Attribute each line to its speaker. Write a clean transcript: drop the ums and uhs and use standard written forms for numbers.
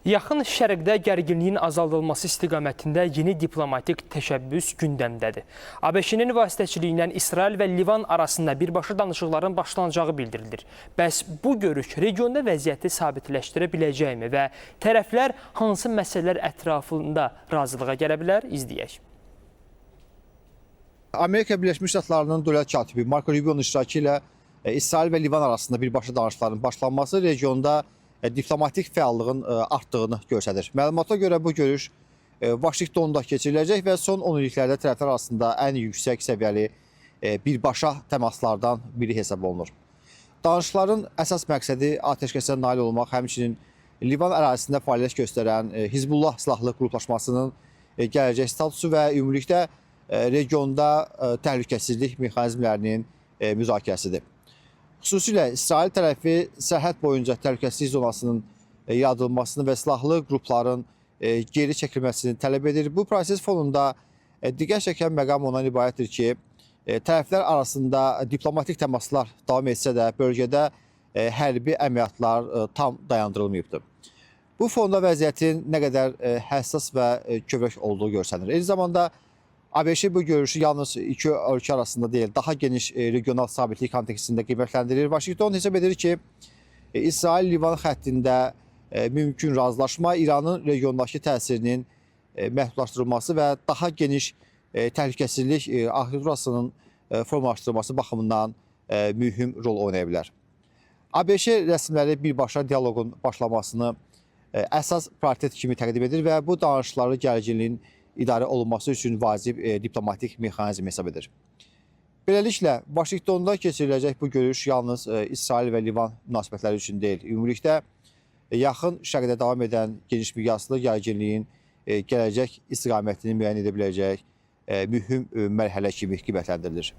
Speaker 1: Yaxın Şərqdə gərginliyin azaldılması istiqamətində yeni diplomatik təşəbbüs gündəmdədir. ABŞ-nin vasitəçiliyi ilə İsrail və Livan arasında birbaşa danışıqların başlanacağı bildirilir. Bəs bu görüş regionda vəziyyəti sabitləşdirə biləcəkmi və tərəflər hansı məsələlər ətrafında razılığa gələ bilər? İzləyək.
Speaker 2: Amerika Birləşmiş Ştatlarının dövlət katibi Marco Rubio'nun iştirakı ilə İsrail və Livan arasında birbaşa danışıqların başlanması regionda diplomatik fəallığın artdığını göstərir. Məlumata görə bu görüş Vaşinqtonda keçiriləcək və son 10 illiklərdə tərəflər arasında ən yüksək səviyyəli birbaşa təmaslardan biri hesab olunur. Danışıqların əsas məqsədi atəşkəsə nail olmaq, həmçinin Livan ərazisində fəaliyyət göstərən Hizbullah silahlı qruplaşmasının gələcək statusu və ümumilikdə regionda təhlükəsizlik mexanizmlərinin müzakirəsidir. Xüsusilə İsrail tərəfi sərhəd boyunca təhlükəsizlik zonasının yaradılmasını və silahlı qrupların geri çəkilməsini tələb edir. Bu proses fonunda diqqət çəkən məqam ondan ibarətdir ki, tərəflər arasında diplomatik təmaslar davam etsə də bölgədə hərbi əməliyyatlar tam dayandırılmayıbdır. Bu fonda vəziyyətin nə qədər həssas və kövrək olduğu görsənir. Eyni zamanda ABŞ bu görüşü yalnız iki ölkə arasında deyil, daha geniş regional sabitlik kontekstində qiymətləndirir. Vaşinqton hesab edir ki, İsrail-Livan xəttində mümkün razılaşma İranın regiondakı təsirinin məhdudlaşdırılması və daha geniş təhlükəsizlik arxitekturasının formalaşdırılması baxımından mühüm rol oynaya bilər. ABŞ rəsmiləri birbaşa dialoqun başlamasını əsas prioritet kimi təqdim edir və bu danışıqları gərginliyin idarə olunması üçün vacib diplomatik mexanizm hesab edir. Beləliklə, Vaşinqtonda keçiriləcək bu görüş yalnız İsrail və Livan münasibətləri üçün deyil. Ümumilikdə, yaxın şərqdə davam edən geniş miqyaslı gərginliyin gələcək istiqamətini müəyyən edə biləcək mühüm mərhələ kimi qiymətləndirilir.